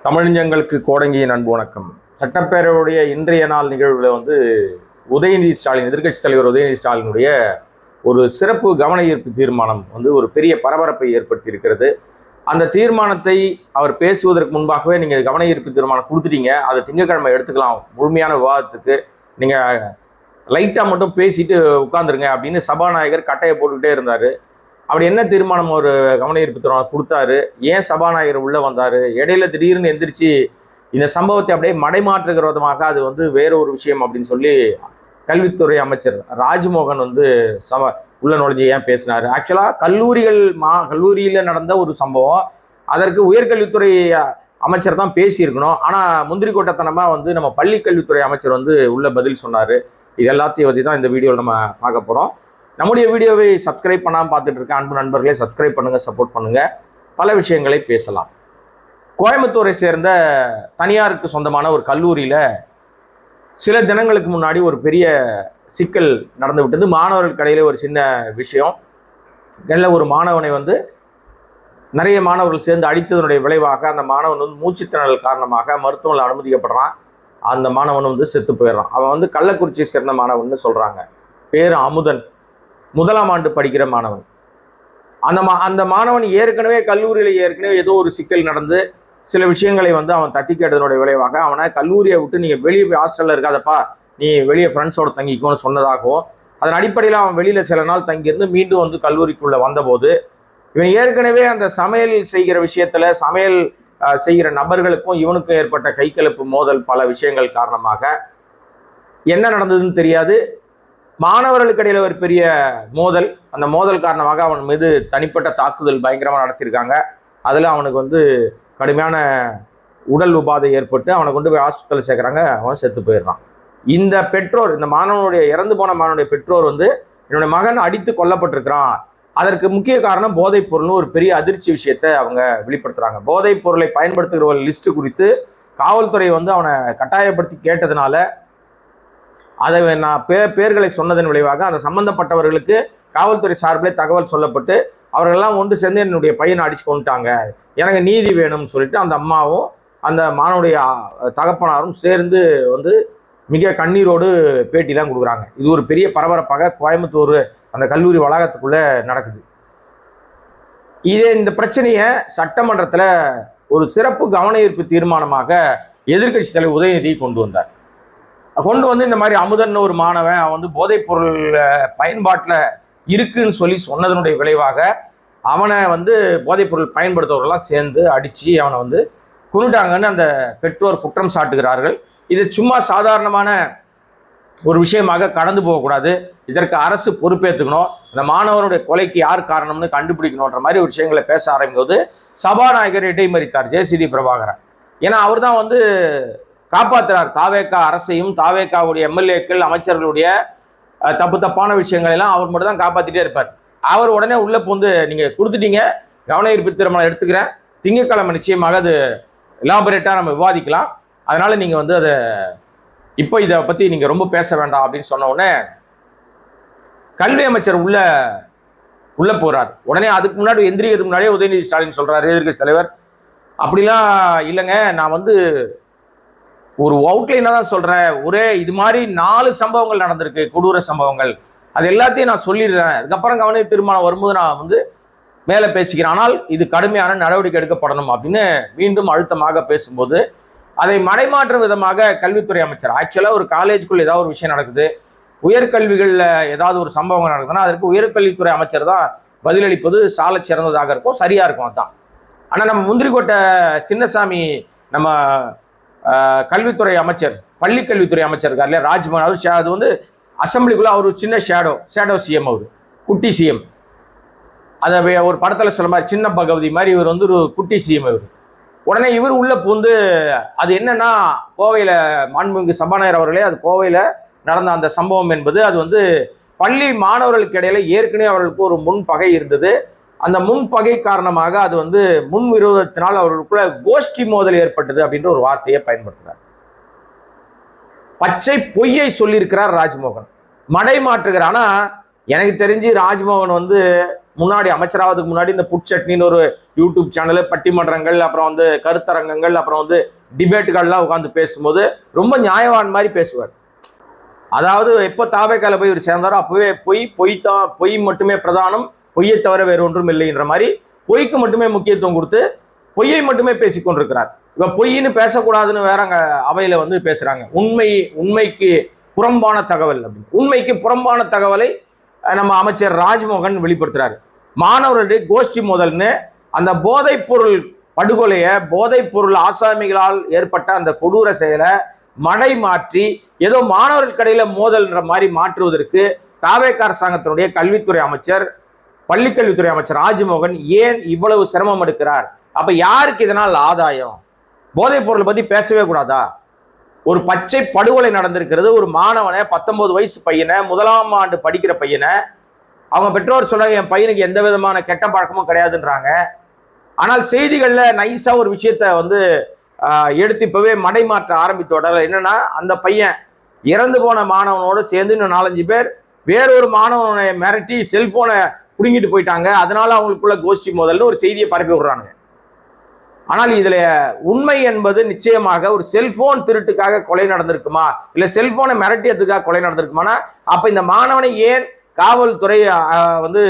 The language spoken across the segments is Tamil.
தமிழஞ்சங்களுக்கு கோடங்கியின் அன்பு வணக்கம். சட்டப்பேரவையுடைய இன்றைய நாள் நிகழ்வில் உதயநிதி ஸ்டாலின், எதிர்க்கட்சி தலைவர் உதயநிதி ஸ்டாலினுடைய ஒரு சிறப்பு கவன ஈர்ப்பு தீர்மானம் ஒரு பெரிய பரபரப்பை ஏற்படுத்தி இருக்கிறது. அந்த தீர்மானத்தை அவர் பேசுவதற்கு முன்பாகவே நீங்கள் கவன ஈர்ப்பு தீர்மானம் கொடுத்துட்டீங்க, அதை திங்கட்கிழமை எடுத்துக்கலாம் முழுமையான விவாதத்துக்கு, நீங்கள் லைட்டாக மட்டும் பேசிட்டு உட்காந்துருங்க அப்படின்னு சபாநாயகர் கட்டையை போட்டுக்கிட்டே இருந்தார். அப்படி என்ன தீர்மானம் ஒரு கவன ஈர்ப்பு தீர்மானம் கொடுத்தாரு, ஏன் சபாநாயகர் உள்ளே வந்தார், இடையில திடீர்னு எந்திரிச்சு இந்த சம்பவத்தை அப்படியே மடைமாற்றுகிற விதமாக அது வேற ஒரு விஷயம் அப்படின்னு சொல்லி கல்வித்துறை அமைச்சர் ராஜ்மோகன் உள்ள நுழைஞ்சு ஏன் பேசினார். ஆக்சுவலாக கல்லூரியில் நடந்த ஒரு சம்பவம், அதற்கு உயர்கல்வித்துறை அமைச்சர் தான் பேசியிருக்கணும். ஆனால் முந்திரி கோட்டத்தனமாக நம்ம பள்ளி கல்வித்துறை அமைச்சர் உள்ள பதில் சொன்னார். இது எல்லாத்தையும் பற்றி தான் இந்த வீடியோவில் நம்ம பார்க்க போகிறோம். நம்முடைய வீடியோவை சப்ஸ்கிரைப் பண்ணாமல் பார்த்துட்டு இருக்க அன்பு நண்பர்களே, சப்ஸ்கிரைப் பண்ணுங்கள், சப்போர்ட் பண்ணுங்கள். பல விஷயங்களை பேசலாம். கோயம்புத்தூரை சேர்ந்த தனியாருக்கு சொந்தமான ஒரு கல்லூரியில் சில தினங்களுக்கு முன்னாடி ஒரு பெரிய சிக்கல் நடந்து விட்டது. மாணவர்களுக்கு இடையில ஒரு சின்ன விஷயம். ஒரு மாணவனை நிறைய மாணவர்கள் சேர்ந்து அடித்ததனுடைய விளைவாக அந்த மாணவன் மூச்சுத்திணறல் காரணமாக மருத்துவமனையில் அனுமதிக்கப்படுறான். அந்த மாணவன் செத்து போயிடுறான். அவன் கள்ளக்குறிச்சியை சேர்ந்த மாணவன் சொல்கிறாங்க. பேர் அமுதன், 1ஆம் ஆண்டு படிக்கிற மாணவன். அந்த மாணவன் ஏற்கனவே கல்லூரியில் ஏதோ ஒரு சிக்கல் நடந்து சில விஷயங்களை அவன் தட்டி கேட்டதனுடைய விளைவாக அவனை கல்லூரியை விட்டு நீங்கள் வெளியே போய் ஹாஸ்டலில் இருக்காதப்பா, நீ வெளியே ஃப்ரெண்ட்ஸோட தங்கிக்கோன்னு சொன்னதாகவும், அதன் அடிப்படையில் அவன் வெளியில் சில நாள் தங்கியிருந்து மீண்டும் கல்லூரிக்குள்ளே வந்தபோது இவன் ஏற்கனவே அந்த சமையல் செய்கிற விஷயத்தில் சமையல் செய்கிற நபர்களுக்கும் இவனுக்கும் ஏற்பட்ட கைகலப்பு மோதல், பல விஷயங்கள் காரணமாக என்ன நடந்ததுன்னு தெரியாது. மாணவர்களுக்கு இடையில ஒரு பெரிய மோதல். அந்த மோதல் காரணமாக அவன் மீது தனிப்பட்ட தாக்குதல் பயங்கரமாக நடத்தியிருக்காங்க. அதில் அவனுக்கு கடுமையான உடல் உபாதை ஏற்பட்டு அவனை கொண்டு போய் ஹாஸ்பிட்டலில் சேர்க்குறாங்க. அவன் செத்து போயிடுறான். இந்த பெற்றோர், இந்த மாணவனுடைய இறந்து போன மாணவனுடைய பெற்றோர் என்னுடைய மகன் அடித்து கொல்லப்பட்டிருக்கிறான், அதற்கு முக்கிய காரணம் போதைப் பொருள்னு ஒரு பெரிய அதிர்ச்சி விஷயத்தை அவங்க வெளிப்படுத்துகிறாங்க. போதைப் பொருளை பயன்படுத்துகிறவர்கள் லிஸ்ட்டு குறித்து காவல்துறை அவனை கட்டாயப்படுத்தி கேட்டதுனால அதை நான் பேர்களை சொன்னதன் விளைவாக அந்த சம்பந்தப்பட்டவர்களுக்கு காவல்துறை சார்பிலே தகவல் சொல்லப்பட்டு அவர்களெல்லாம் ஒன்று சேர்ந்து என்னுடைய பையனை அடிச்சு கொண்டுட்டாங்க, எனக்கு நீதி வேணும்னு சொல்லிட்டு அந்த அம்மாவும் அந்த மாணவனுடைய தகப்பனாரும் சேர்ந்து மிக கண்ணீரோடு பேட்டிலாம் கொடுக்குறாங்க. இது ஒரு பெரிய பரபரப்பாக கோயம்புத்தூர் அந்த கல்லூரி வளாகத்துக்குள்ளே நடக்குது. இந்த பிரச்சனையை சட்டமன்றத்தில் ஒரு சிறப்பு கவன ஈர்ப்பு தீர்மானமாக எதிர்க்கட்சி தலைவர் உதயநிதி கொண்டு வந்தார். இந்த மாதிரி அமுதன் ஒரு மாணவன் அவன் போதைப் பொருள் பயன்பாட்டில் இருக்குன்னு சொல்லி சொன்னதனுடைய விளைவாக அவனை போதைப் பொருள் பயன்படுத்துவவர்கள்லாம் சேர்ந்து அடித்து அவனை கொன்னுட்டாங்கன்னு அந்த பெற்றோர் குற்றம் சாட்டுகிறார்கள். இது சும்மா சாதாரணமான ஒரு விஷயமாக கடந்து போகக்கூடாது, இதற்கு அரசு பொறுப்பேற்றுக்கணும், இந்த மாணவனுடைய கொலைக்கு யார் காரணம்னு கண்டுபிடிக்கணுன்ற மாதிரி ஒரு விஷயங்களை பேச ஆரம்பிக்கும்போது சபாநாயகர் இடைமறித்தார் ஜேசிடி பிரபாகரன். ஏன்னா அவர் தான் காப்பாற்றுறார் தாவேகா அரசையும் தாவேகாவுடைய எம்எல்ஏக்கள் அமைச்சர்களுடைய தப்பான விஷயங்கள் எல்லாம் அவர் மட்டும் தான் காப்பாற்றிட்டே இருப்பார். அவர் உடனே உள்ள நீங்கள் கொடுத்துட்டீங்க, கவன ஈர்ப்பு தீர்மானம் எடுத்துக்கிறேன், திங்கட்கிழமை நிச்சயமாக அது எலாபரேட்டாக நம்ம விவாதிக்கலாம், அதனால நீங்கள் அதை இப்போ இதை பற்றி நீங்கள் ரொம்ப பேச வேண்டாம் அப்படின்னு சொன்ன உடனே கல்வி அமைச்சர் உள்ள போறார். உடனே அதுக்கு முன்னாடி எந்திரிக்கிறதுக்கு முன்னாடியே உதயநிதி ஸ்டாலின் சொல்றாரு, எதிர்க்கட்சி தலைவர், அப்படிலாம் இல்லைங்க, நான் ஒரு அவுட்லைனாக தான் சொல்கிறேன், இது மாதிரி 4 சம்பவங்கள் நடந்திருக்கு, கொடூர சம்பவங்கள், அது எல்லாத்தையும் நான் சொல்லிடுறேன், அதுக்கப்புறம் கவன தீர்மானம் வரும்போது நான் மேலே பேசிக்கிறேன், ஆனால் இது கடுமையான நடவடிக்கை எடுக்கப்படணும் அப்படின்னு மீண்டும் அழுத்தமாக பேசும்போது அதை மடைமாற்றும் விதமாக கல்வித்துறை அமைச்சர், ஆக்சுவலாக ஒரு காலேஜுக்குள்ள ஏதாவது ஒரு விஷயம் நடக்குது, உயர்கல்விகளில் ஏதாவது ஒரு சம்பவங்கள் நடக்குதுன்னா அதற்கு உயர்கல்வித்துறை அமைச்சர் தான் பதிலளிப்பது சால சிறந்ததாக இருக்கும், சரியாக இருக்கும். அதுதான். ஆனால் நம்ம முந்திரிக்கோட்டை சின்னசாமி, நம்ம கல்வித்துறை அமைச்சர், பள்ளி கல்வித்துறை அமைச்சர் இருக்கார் இல்லையா ராஜ்மோகன், அது அசம்பிளிக்குள்ள அவர் சின்ன ஷேடோ சிஎம், அவர் குட்டி சிஎம், அதை ஒரு படத்தில் சொல்ல மாதிரி சின்ன பகவதி மாதிரி இவர் ஒரு குட்டி சிஎம். இவர் உடனே இவர் உள்ள பூந்து அது என்னன்னா கோவையில் மாண்புமிகு சபாநாயகர் அவர்களே, அது கோவையில் நடந்த அந்த சம்பவம் என்பது அது பள்ளி மாணவர்களுக்கு இடையில ஏற்கனவே அவர்களுக்கு ஒரு முன்பகை இருந்தது. அந்த முன்பகை காரணமாக அது முன் விரோதத்தினால் அவர்களுக்குள்ள கோஷ்டி மோதல் ஏற்பட்டது அப்படின்ற ஒரு வார்த்தையை பயன்படுத்துகிறார். பச்சை பொய்யை சொல்லியிருக்கிறார் ராஜ்மோகன், மடை மாற்றுகிறார். ஆனா எனக்கு தெரிஞ்சு ராஜ்மோகன் முன்னாடி அமைச்சராவதுக்கு முன்னாடி இந்த புட்சட்னின்னு ஒரு யூடியூப் சேனல், பட்டிமன்றங்கள், அப்புறம் வந்து கருத்தரங்கங்கள், அப்புறம் வந்து டிபேட்டுகள்லாம் உட்காந்து பேசும்போது ரொம்ப நியாயவான் மாதிரி பேசுவார். அதாவது எப்போ தாவேக்கால போய் இவர் சேர்ந்தாரோ அப்பவே பொய் மட்டுமே பிரதானம், பொய்யை தவிர வேறு ஒன்றும் இல்லைன்ற மாதிரி பொய்க்கு மட்டுமே முக்கியத்துவம் கொடுத்து பொய்யை மட்டுமே பேசிக்கொண்டிருக்கிறார். இப்ப பொய்ன்னு பேசக்கூடாதுன்னு வேற அங்க அவையில வந்து பேசுறாங்க. உண்மைக்கு புறம்பான தகவல் அப்படின்னு. உண்மைக்கு புறம்பான தகவலை நம்ம அமைச்சர் ராஜ்மோகன் வெளிப்படுத்துறாரு. மாணவர்களுடைய கோஷ்டி மோதல்னு அந்த போதைப் பொருள் படுகொலைய, போதைப் பொருள் ஆசாமிகளால் ஏற்பட்ட அந்த கொடூர செயலை மடை மாற்றி ஏதோ மாணவர்கள் கடையில மோதல்ன்ற மாதிரி மாற்றுவதற்கு தாவேக அரசாங்கத்தினுடைய கல்வித்துறை அமைச்சர், பள்ளிக்கல்வித்துறை அமைச்சர் ராஜ்மோகன் ஏன் இவ்வளவு சிரமம் எடுக்கிறார்? அப்ப யாருக்கு இதனால் ஆதாயம்? போதைப் பொருளை பத்தி பேசவே கூடாதா? ஒரு பச்சை படுகொலை நடந்திருக்கிறது. ஒரு மாணவனை, 19 வயசு பையனை, 1ஆம் ஆண்டு படிக்கிற பையனை, அவங்க பெற்றோர் சொல்றாங்க என் பையனுக்கு எந்த விதமான கெட்ட பழக்கமும் கிடையாதுன்றாங்க. ஆனால் செய்திகள்ல நைஸா ஒரு விஷயத்த வந்து எடுத்து இப்பவே மடைமாற்ற ஆரம்பித்தோட என்னன்னா, அந்த பையன் இறந்து போன மாணவனோடு சேர்ந்து இன்னும் 4-5 பேர் வேறொரு மாணவனை மிரட்டி செல்போனை புடுங்கிட்டு போயிட்டாங்க. அதனால அவங்களுக்குள்ள கோஷ்டி மோதல்னு ஒரு செய்தியை பரப்பி விடுறாங்க. ஆனால் இதுல உண்மை என்பது நிச்சயமாக ஒரு செல்போன் திருட்டுக்காக கொலை நடந்திருக்குமா, இல்ல செல்போனை மிரட்டியதுக்காக கொலை நடந்திருக்குமானா, அப்ப இந்த மாணவனை ஏன் காவல்துறை வந்து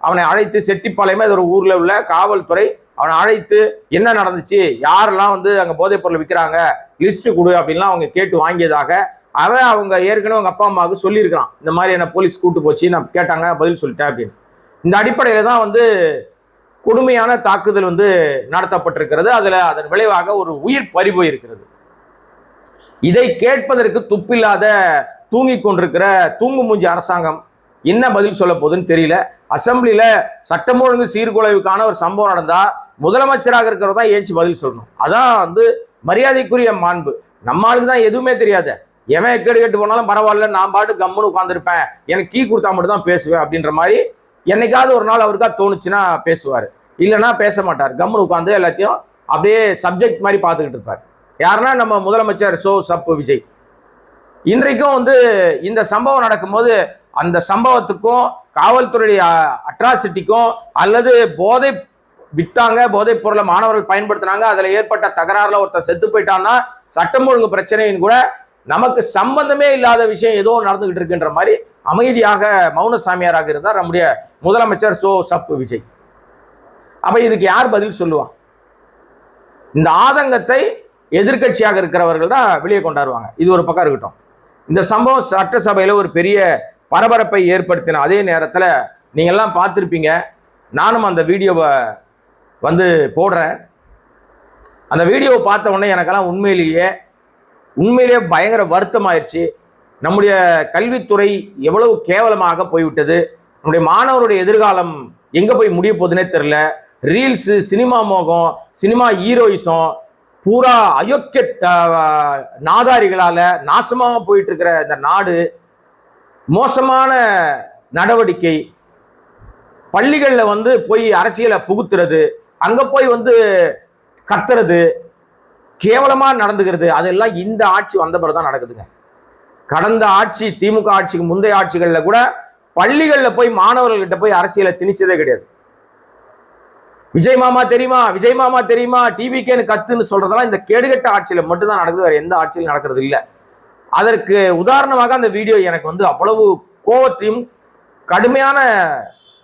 அவனை அழைத்து, செட்டிப்பாளையமே ஒரு ஊர்ல உள்ள காவல்துறை அவனை அழைத்து என்ன நடந்துச்சு, யாரெல்லாம் வந்து அங்க போதைப் பொருள் விற்கிறாங்க, லிஸ்ட் கொடு அப்படின்லாம் அவங்க கேட்டு வாங்கியதாக அவங்க ஏற்கனவே அவங்க அப்பா அம்மாவுக்கு சொல்லியிருக்கிறான். இந்த மாதிரி என்ன போலீஸ் கூட்டு போச்சு, நான் கேட்டாங்க, பதில் சொல்லிட்டேன் அப்படின்னு. இந்த அடிப்படையில தான் வந்து கொடுமையான தாக்குதல் வந்து நடத்தப்பட்டிருக்கிறது. அதுல அதன் விளைவாக ஒரு உயிர் பறிபோய் இருக்கிறது. இதை கேட்பதற்கு துப்பில்லாத தூங்கிக் கொண்டிருக்கிற தூங்கு மூஞ்சி அரசாங்கம் என்ன பதில் சொல்ல போகுதுன்னு தெரியல. அசம்பிளியில சட்டம் ஒழுங்கு சீர்குலைவுக்கான ஒரு சம்பவம் நடந்தா முதலமைச்சராக இருக்கிறவர் தான் ஏச்சு பதில் சொல்லணும். அதான் வந்து மரியாதைக்குரிய மாண்பு. நம்மளுக்கு தான் எதுவுமே தெரியாது. எவன் எக்கேடு கேட்டு போனாலும் பரவாயில்ல, நான் பாட்டு கம்முன்னு உட்காந்துருப்பேன், எனக்கு கீ கொடுத்தா மட்டும் தான் பேசுவேன் அப்படின்ற மாதிரி என்னைக்காவது ஒரு நாள் அவருக்கா தோணுச்சுன்னா பேசுவார், இல்லைன்னா பேச மாட்டார். கம்முன்னு உட்காந்து எல்லாத்தையும் அப்படியே சப்ஜெக்ட் மாதிரி பார்த்துக்கிட்டு இருப்பார். யாருன்னா நம்ம முதலமைச்சர் சப்பு விஜய். இன்றைக்கும் வந்து இந்த சம்பவம் நடக்கும்போது அந்த சம்பவத்துக்கும் காவல்துறையுடைய அட்ராசிட்டிக்கும் அல்லது போதை விட்டாங்க, போதைப் பொருளை மாணவர்கள் பயன்படுத்தினாங்க, அதுல ஏற்பட்ட தகராறுல ஒருத்தர் செத்து போயிட்டான்னா சட்டம் ஒழுங்கு பிரச்சனையின் கூட நமக்கு சம்பந்தமே இல்லாத விஷயம் ஏதோ நடந்துகிட்டு இருக்குன்ற மாதிரி அமைதியாக மௌன சாமியாராக இருந்தார் நம்முடைய முதலமைச்சர் சப்பு விஜய். அப்ப இதுக்கு யார் பதில் சொல்லுவான்? இந்த ஆதங்கத்தை எதிர்கட்சியாக இருக்கிறவர்கள் தான் வெளியே கொண்டாடுவாங்க. இது ஒரு பக்கம் இருக்கட்டும். இந்த சம்பவம் சட்டசபையில ஒரு பெரிய பரபரப்பை ஏற்படுத்தின அதே நேரத்தில் நீங்க எல்லாம் பார்த்துருப்பீங்க, நானும் அந்த வீடியோவை வந்து போடுறேன். அந்த வீடியோவை பார்த்த உடனே எனக்கெல்லாம் உண்மையிலேயே பயங்கர வருத்தம் ஆயிடுச்சு. நம்முடைய கல்வித்துறை எவ்வளவு கேவலமாக போய்விட்டது, நம்முடைய மாணவருடைய எதிர்காலம் எங்க போய் முடிய போகுதுன்னே தெரியல. ரீல்ஸ், சினிமா மோகம், சினிமா ஹீரோயிசம் பூரா அயோக்கிய நாதாரிகளால நாசமாக போயிட்டு இருக்கிற இந்த நாடு, மோசமான நடவடிக்கை, பள்ளிகளில் வந்து போய் அரசியலை புகுத்துறது, அங்க போய் வந்து கத்துறது, கேவலமா நடந்துகிறது, அதெல்லாம் இந்த ஆட்சி வந்த பிறகுதான் நடக்குதுங்க. கடந்த ஆட்சி, திமுக ஆட்சிக்கு முந்தைய ஆட்சிகள்ல கூட பள்ளிகளில் போய் மாணவர்கள்கிட்ட போய் அரசியலை திணிச்சதே கிடையாது. விஜய் மாமா தெரியுமா, விஜய் மாமா தெரியுமா, டிவிக்கேன்னு கத்துன்னு சொல்றதெல்லாம் இந்த கேடுகட்ட ஆட்சியில மட்டும்தான் நடக்குது, வேற எந்த ஆட்சியிலும் நடக்கிறது இல்லை. அதற்கு உதாரணமாக அந்த வீடியோ எனக்கு வந்து அவ்வளவு கோபத்தையும் கடுமையான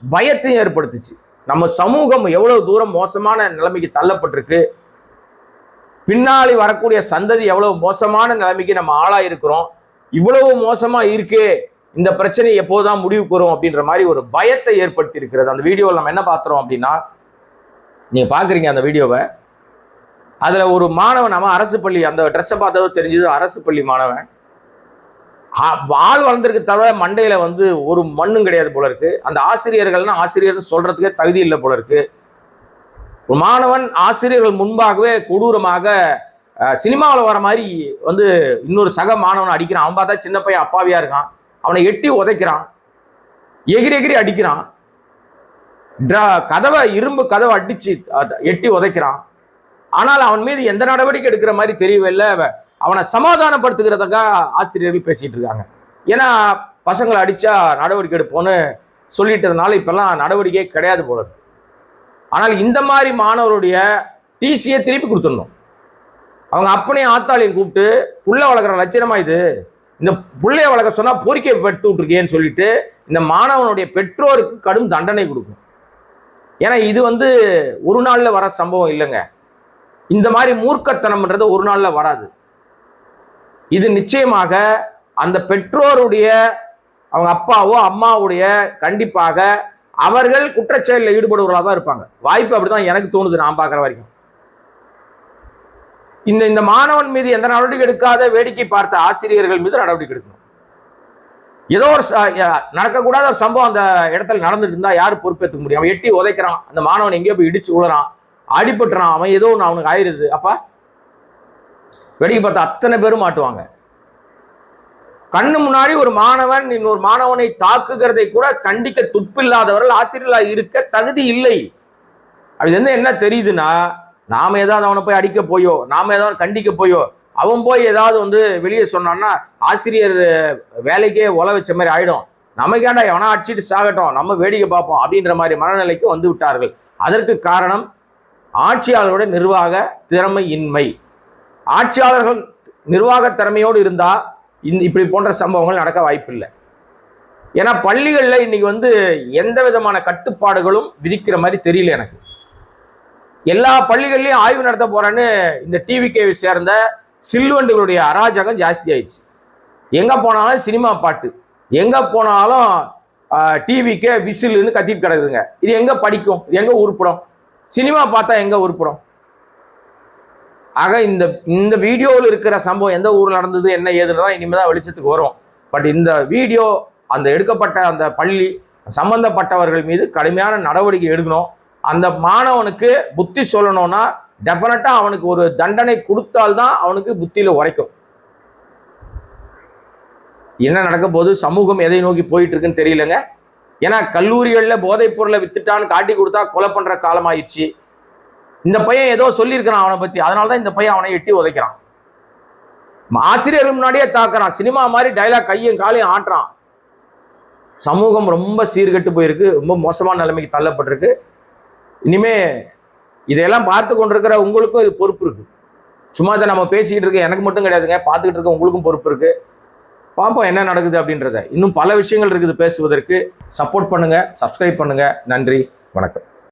பயத்தையும் ஏற்படுத்துச்சு. நம்ம சமூகம் எவ்வளவு தூரம் மோசமான நிலைமைக்கு தள்ளப்பட்டிருக்கு, பின்னாடி வரக்கூடிய சந்ததி எவ்வளவு மோசமான நிலைமைக்கு நம்ம ஆளாயிருக்கிறோம், இவ்வளவு மோசமா இருக்கே, இந்த பிரச்சனை எப்போதான் முடிவுக்கு வரும் அப்படின்ற மாதிரி ஒரு பயத்தை ஏற்படுத்தி இருக்கிறது. அந்த வீடியோவில் நம்ம என்ன பார்த்துறோம் அப்படின்னா, நீங்க பாக்குறீங்க அந்த வீடியோவை, அதுல ஒரு மாணவன், நம்ம அரசு பள்ளி, அந்த ட்ரெஸ்ஸை பார்த்ததோ தெரிஞ்சது அரசு பள்ளி மாணவன், ஆள் வளர்ந்துருக்கு தவிர மண்டையில வந்து ஒரு மண்ணும் கிடையாது போல இருக்கு. அந்த ஆசிரியர்கள்னா ஆசிரியர் சொல்றதுக்கே தகுதி இல்லை போல இருக்கு. ஒரு மாணவன் ஆசிரியர்கள் முன்பாகவே கொடூரமாக சினிமாவில் வர மாதிரி வந்து இன்னொரு சக மாணவனை அடிக்கிறான். அவன் பார்த்தா சின்ன பையன் அப்பாவியா இருக்கான், அவனை எட்டி உதைக்கிறான், எகிரி அடிக்கிறான், இரும்பு கதவை அடிச்சு எட்டி உதைக்கிறான். ஆனால் அவன் மீது எந்த நடவடிக்கை எடுக்கிற மாதிரி தெரியவில்லை. அவனை சமாதானப்படுத்துகிறதுக்காக ஆசிரியர்கள் பேசிட்டு இருக்காங்க. ஏன்னா பசங்களை அடிச்சா நடவடிக்கை எடுப்போன்னு சொல்லிட்டதுனால இப்பெல்லாம் நடவடிக்கை கிடையாது போல. ஆனால் இந்த மாதிரி மாணவருடைய டிசியை திருப்பி கொடுத்துடணும். அவங்க அப்பனையும் ஆத்தாளையும் கூப்பிட்டு புள்ள வளர்க்குற லட்சணமா இது, இந்த புள்ளைய வளர்க்க சொன்னா பொறிக்கை பெற்று விட்டுருக்கேன்னு சொல்லிட்டு இந்த மாணவனுடைய பெற்றோருக்கு கடும் தண்டனை கொடுக்கும். ஏன்னா இது ஒரு நாள்ல வர சம்பவம் இல்லைங்க. இந்த மாதிரி மூர்க்கத்தனம்ன்றது ஒரு நாள்ல வராது. இது நிச்சயமாக அந்த பெற்றோருடைய அவங்க அப்பாவோ அம்மாவுடைய கண்டிப்பாக அவர்கள் குற்றச்செயலில் ஈடுபடுவர்களாக தான் இருப்பாங்க. வாய்ப்பு அப்படிதான் எனக்கு தோணுது நான் பார்க்குற வரைக்கும். இந்த மாணவன் மீது எந்த நடவடிக்கை எடுக்காத வேடிக்கை பார்த்த ஆசிரியர்கள் மீது நடவடிக்கை எடுக்கணும். ஏதோ ஒரு நடக்கக்கூடாத ஒரு சம்பவம் அந்த இடத்துல நடந்துட்டு இருந்தா யாரு பொறுப்பேற்றுக்க முடியும்? அவன் எட்டி உதைக்கிறான், அந்த மாணவன் எங்கேயோ போய் இடிச்சு விழுறான், அடிபட்டுறான், அவன் ஏதோ ஒன்று அவனுக்கு ஆயிருது. அப்பா வேடிக்கை பார்த்த அத்தனை பேரும் மாட்டுவாங்க. கண்ணு முன்னாடி ஒரு மாணவன் இன்னொரு மாணவனை தாக்குகிறதை கூட கண்டிக்க துப்பில்லாதவர்கள் ஆசிரியர்களாக இருக்க தகுதி இல்லை. அது என்ன தெரியுதுன்னா, நாம ஏதாவது அவனை போய் அடிக்க போயோ, நாம ஏதாவது கண்டிக்க போயோ, அவன் போய் ஏதாவது வெளியே சொன்னான்னா ஆசிரியர் வேலைக்கே உல வச்ச மாதிரி ஆயிடும். நமக்கேண்டா எவனா அடிச்சுட்டு சாகட்டும், நம்ம வேடிக்கை பார்ப்போம் அப்படின்ற மாதிரி மனநிலைக்கு வந்து விட்டார்கள். அதற்கு காரணம் ஆட்சியாளர்களுடைய நிர்வாக திறமையின்மை. ஆட்சியாளர்கள் நிர்வாக திறமையோடு இருந்தா இப்படி போன்ற சம்பவங்கள் நடக்க வாய்ப்பில்லை. ஏன்னா பள்ளிகளில் இன்னைக்கு எந்த விதமான கட்டுப்பாடுகளும் விதிக்கிற மாதிரி தெரியல எனக்கு. எல்லா பள்ளிகள்லையும் ஆய்வு நடத்த போறேன்னு இந்த டிவிகேவை சேர்ந்த சில்வண்டுகளுடைய அராஜகம் ஜாஸ்தி ஆயிடுச்சு. எங்க போனாலும் சினிமா பாட்டு, எங்க போனாலும் டிவிக்கே விசில்னு கத்திட்டு கிடக்குதுங்க. இது எங்க படிக்கும்? எங்க உருப்படும்? சினிமா பார்த்தா எங்க உருப்படும்? ஆக இந்த வீடியோவில் இருக்கிற சம்பவம் எந்த ஊரில் நடந்தது என்ன ஏதுன்னு இனிமேல் தான் வெளிச்சத்துக்கு வரும். பட் இந்த வீடியோ அந்த எடுக்கப்பட்ட அந்த பள்ளி சம்பந்தப்பட்டவர்கள் மீது கடுமையான நடவடிக்கை எடுக்கணும். அந்த மாணவனுக்கு புத்தி சொல்லணும்னா டெஃபினட்டா அவனுக்கு ஒரு தண்டனை கொடுத்தால்தான் அவனுக்கு புத்தியில உரைக்கும். என்ன நடக்க போது, சமூகம் எதை நோக்கி போயிட்டு இருக்குன்னு தெரியலங்க. ஏன்னா கல்லூரிகளில் போதைப் பொருளை வித்துட்டான்னு காட்டி கொடுத்தா கொலை பண்ற காலம் ஆயிடுச்சு. இந்த பையன் ஏதோ சொல்லியிருக்கிறான் அவனை பத்தி, அதனாலதான் இந்த பையன் அவனை எட்டி உதைக்கிறான். ஆசிரியர்கள் முன்னாடியே தாக்குறான், சினிமா மாதிரி டைலாக் கையும் காலையும் ஆட்டுறான். சமூகம் ரொம்ப சீர்கெட்டு போயிருக்கு, ரொம்ப மோசமான நிலைமைக்கு தள்ளப்பட்டிருக்கு. இனிமே இதையெல்லாம் பார்த்து கொண்டிருக்கிற உங்களுக்கும் இது பொறுப்பு இருக்கு. சும்மா இதை நம்ம பேசிக்கிட்டு இருக்க எனக்கு மட்டும் கிடையாதுங்க, பார்த்துக்கிட்டு இருக்க உங்களுக்கும் பொறுப்பு இருக்கு. பார்ப்போம் என்ன நடக்குது அப்படின்றத. இன்னும் பல விஷயங்கள் இருக்குது பேசுவதற்கு. சப்போர்ட் பண்ணுங்க, சப்ஸ்கிரைப் பண்ணுங்க. நன்றி, வணக்கம்.